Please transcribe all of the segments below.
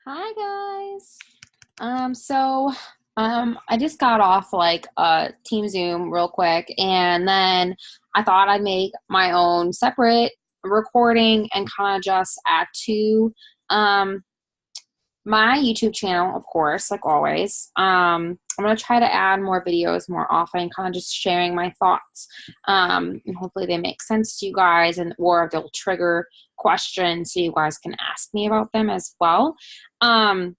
Hi guys. I just got off like a Team Zoom real quick, and then I thought I'd make my own separate recording and kind of just add to um my YouTube channel, of course, like always. I'm gonna try to add more videos more often, kind of just sharing my thoughts. And hopefully they make sense to you guys, and or they'll trigger questions so you guys can ask me about them as well. Um,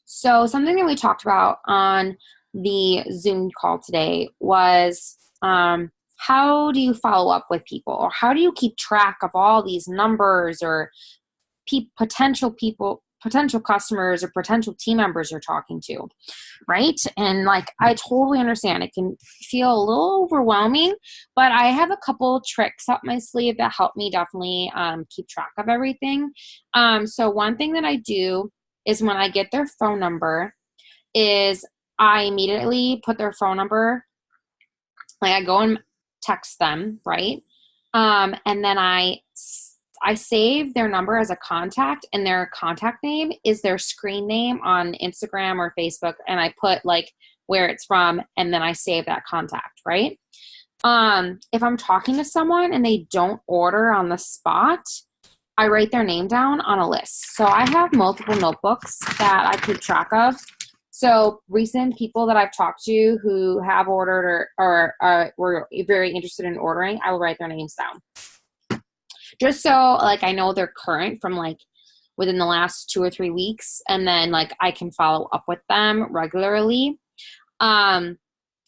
so something that we talked about on the Zoom call today was how do you follow up with people, or how do you keep track of all these numbers or potential customers or potential team members you're talking to, right? And like, I totally understand it can feel a little overwhelming, but I have a couple tricks up my sleeve that help me definitely keep track of everything. So one thing that I do is when I get their phone number is I immediately put their phone number, like I go and text them, right? And then I save their number as a contact, and their contact name is their screen name on Instagram or Facebook, and I put like where it's from, and then I save that contact, right? If I'm talking to someone and they don't order on the spot, I write their name down on a list. So I have multiple notebooks that I keep track of. So recent people that I've talked to who have ordered or were very interested in ordering, I will write their names down. Just so like I know they're current from like within the last 2 or 3 weeks, and then like I can follow up with them regularly, and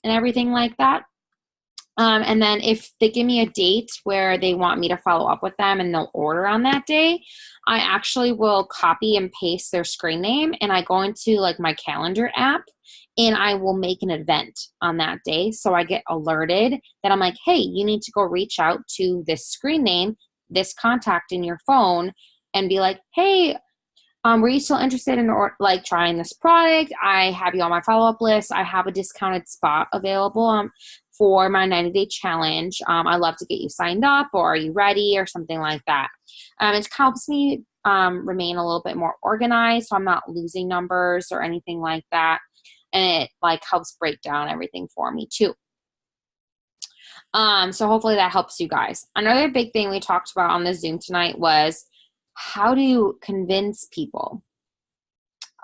everything like that. And then if they give me a date where they want me to follow up with them and they'll order on that day, I actually will copy and paste their screen name, and I go into like my calendar app and I will make an event on that day. So I get alerted that I'm like, hey, you need to go reach out to this screen name, this contact in your phone, and be like, hey, were you still interested in like trying this product? I have you on my follow-up list. I have a discounted spot available for my 90-day challenge. I'd love to get you signed up, or are you ready, or something like that. It helps me remain a little bit more organized, so I'm not losing numbers or anything like that. And it like helps break down everything for me too. So hopefully that helps you guys. Another big thing we talked about on the Zoom tonight was how do you convince people?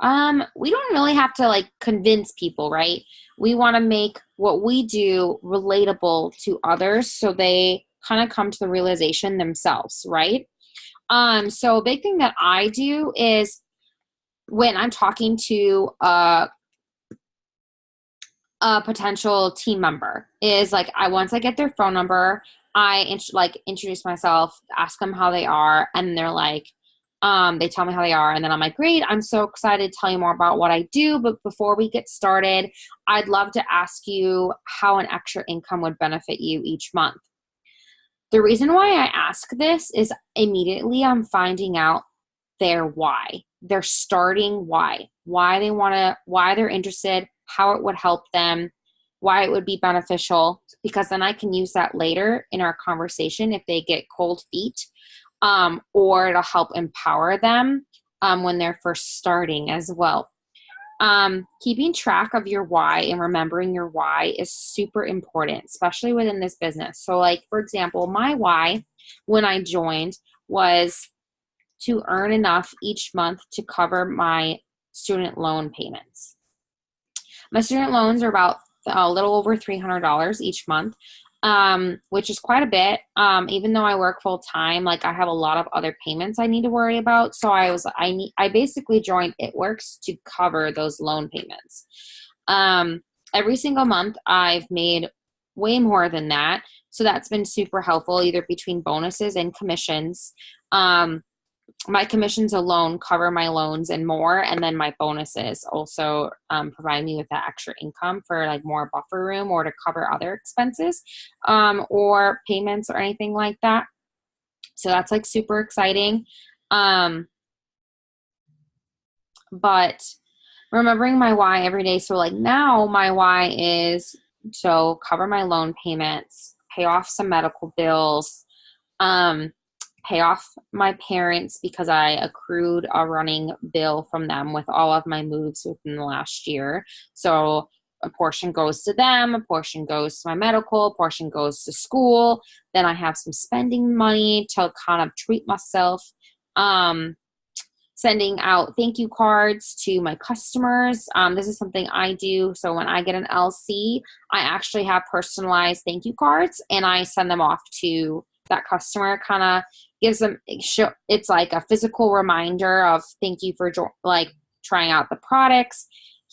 We don't really have to like convince people, right? We want to make what we do relatable to others so they kind of come to the realization themselves, right? So a big thing that I do is when I'm talking to a potential team member is like once I get their phone number, I introduce myself, ask them how they are, and they're like, they tell me how they are, and then I'm like, great, I'm so excited to tell you more about what I do. But before we get started, I'd love to ask you how an extra income would benefit you each month. The reason why I ask this is immediately I'm finding out their why, their starting why they want to, why they're interested, how it would help them, why it would be beneficial, because then I can use that later in our conversation if they get cold feet, or it'll help empower them when they're first starting as well. Keeping track of your why and remembering your why is super important, especially within this business. So like, for example, my why when I joined was to earn enough each month to cover my student loan payments. My student loans are about a little over $300 each month, which is quite a bit. Even though I work full time, like I have a lot of other payments I need to worry about. So I basically joined It Works to cover those loan payments. Every single month I've made way more than that. So that's been super helpful, either between bonuses and commissions. My commissions alone cover my loans and more, and then my bonuses also provide me with that extra income for like more buffer room or to cover other expenses, or payments or anything like that. So that's like super exciting. But remembering my why every day. So like now my why is to cover my loan payments, pay off some medical bills, pay off my parents because I accrued a running bill from them with all of my moves within the last year. So a portion goes to them, a portion goes to my medical, a portion goes to school. Then I have some spending money to kind of treat myself. Sending out thank you cards to my customers. This is something I do. So when I get an LC, I actually have personalized thank you cards and I send them off to that customer. Kind of gives them, it's like a physical reminder of thank you for like trying out the products.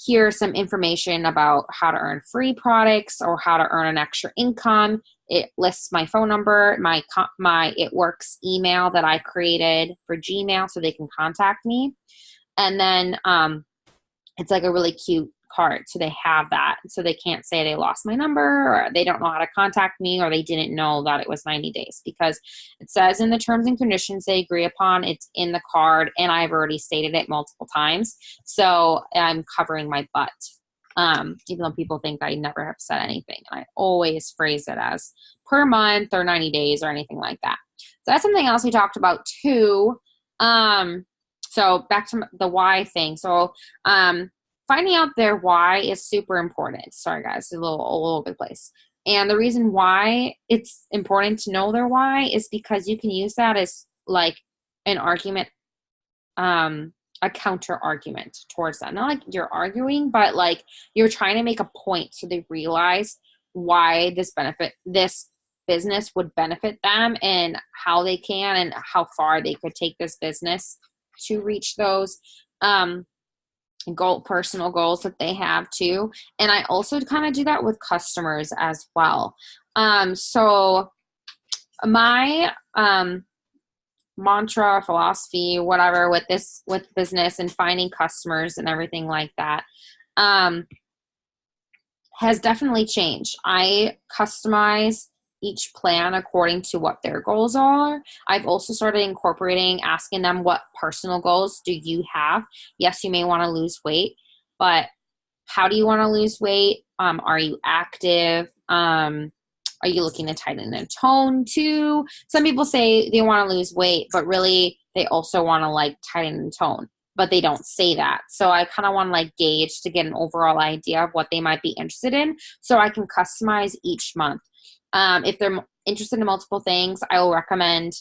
Here's some information about how to earn free products or how to earn an extra income. It lists my phone number, my It Works email that I created for Gmail so they can contact me. And then it's like a really cute card. So they have that. So they can't say they lost my number or they don't know how to contact me or they didn't know that it was 90 days because it says in the terms and conditions they agree upon, it's in the card and I've already stated it multiple times. So I'm covering my butt. Even though people think I never have said anything. I always phrase it as per month or 90 days or anything like that. So that's something else we talked about too. So back to the why thing. So finding out their why is super important. Sorry guys, a little all over the place. And the reason why it's important to know their why is because you can use that as like an argument, a counter argument towards that. Not like you're arguing, but like you're trying to make a point so they realize why this business would benefit them and how they can and how far they could take this business to reach those personal goals that they have too. And I also kind of do that with customers as well. So my mantra, philosophy, whatever with business and finding customers and everything like that has definitely changed. I customize each plan according to what their goals are. I've also started incorporating asking them what personal goals do you have? Yes, you may want to lose weight, but how do you want to lose weight? Are you active? Are you looking to tighten and tone too? Some people say they want to lose weight, but really they also want to like tighten and tone, but they don't say that. So I kind of want to like gauge to get an overall idea of what they might be interested in so I can customize each month. If they're interested in multiple things, I will recommend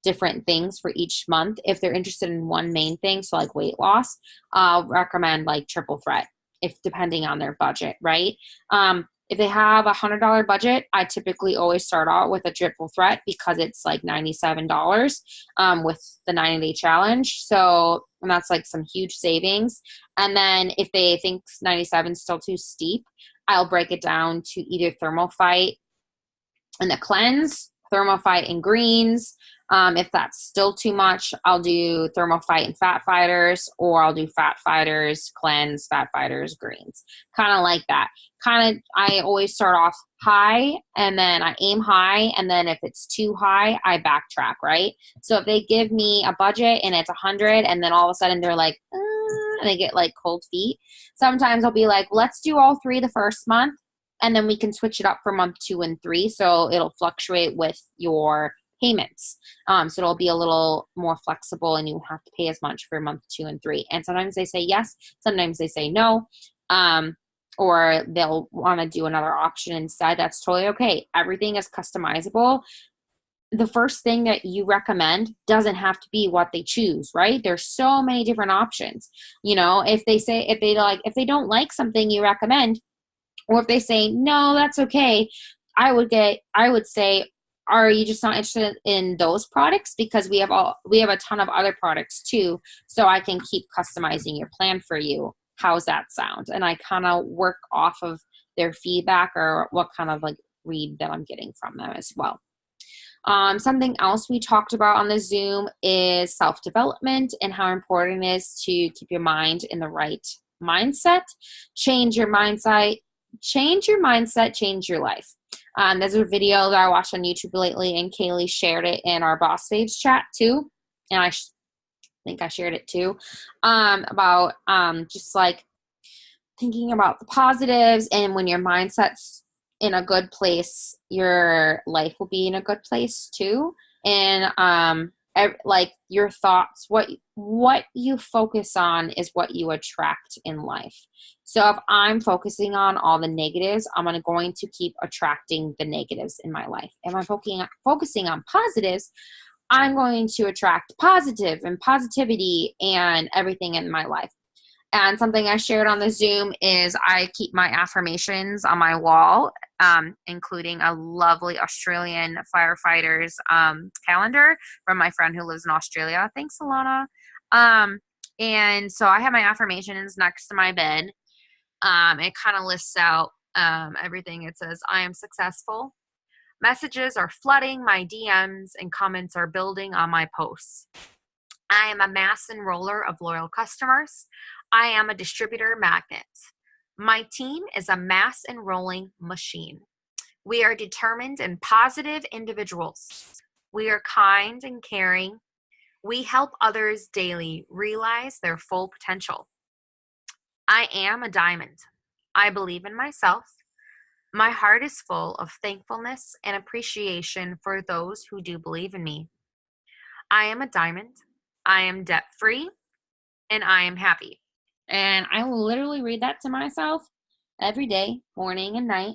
different things for each month. If they're interested in one main thing, so like weight loss, I'll recommend like triple threat, if depending on their budget, right? If they have $100 budget, I typically always start out with a triple threat because it's like $97 with the 90-day challenge. So, and that's like some huge savings. And then if they think 97 is still too steep, I'll break it down to either ThermoFight and the cleanse, ThermoFight and greens. If that's still too much, I'll do ThermoFight and Fat Fighters, or I'll do Fat Fighters, cleanse, Fat Fighters, greens. Kind of like that. I always start off high and then I aim high. And then if it's too high, I backtrack, right? So if they give me a budget and it's 100 and then all of a sudden they're like, and they get like cold feet. Sometimes I'll be like, let's do all 3 the first month. And then we can switch it up for month 2 and 3. So it'll fluctuate with your payments. So it'll be a little more flexible and you won't have to pay as much for month 2 and 3. And sometimes they say yes, sometimes they say no. Or they'll want to do another option instead. That's totally okay. Everything is customizable. The first thing that you recommend doesn't have to be what they choose, right? There's so many different options. You know, if they don't like something you recommend, or if they say, no, that's okay, I would say, are you just not interested in those products? Because we have a ton of other products too. So I can keep customizing your plan for you. How's that sound? And I kind of work off of their feedback or what kind of like read that I'm getting from them as well. Something else we talked about on the Zoom is self-development and how important it is to keep your mind in the right mindset. Change your mindset, change your life. There's a video that I watched on YouTube lately, and Kaylee shared it in our Boss Babes chat too. And I think I shared it too, about just like thinking about the positives, and when your mindset's in a good place, your life will be in a good place too. And like your thoughts, what you focus on is what you attract in life. So if I'm focusing on all the negatives, I'm going to keep attracting the negatives in my life. If I'm focusing on positives, I'm going to attract positive and positivity and everything in my life. And something I shared on the Zoom is I keep my affirmations on my wall, including a lovely Australian firefighters calendar from my friend who lives in Australia. Thanks, Alana. And so I have my affirmations next to my bed. It kind of lists out everything. It says, I am successful. Messages are flooding my DMs and comments are building on my posts. I am a mass enroller of loyal customers. I am a distributor magnet. My team is a mass enrolling machine. We are determined and positive individuals. We are kind and caring. We help others daily realize their full potential. I am a diamond. I believe in myself. My heart is full of thankfulness and appreciation for those who do believe in me. I am a diamond. I am debt free and I am happy. And I will literally read that to myself every day, morning and night.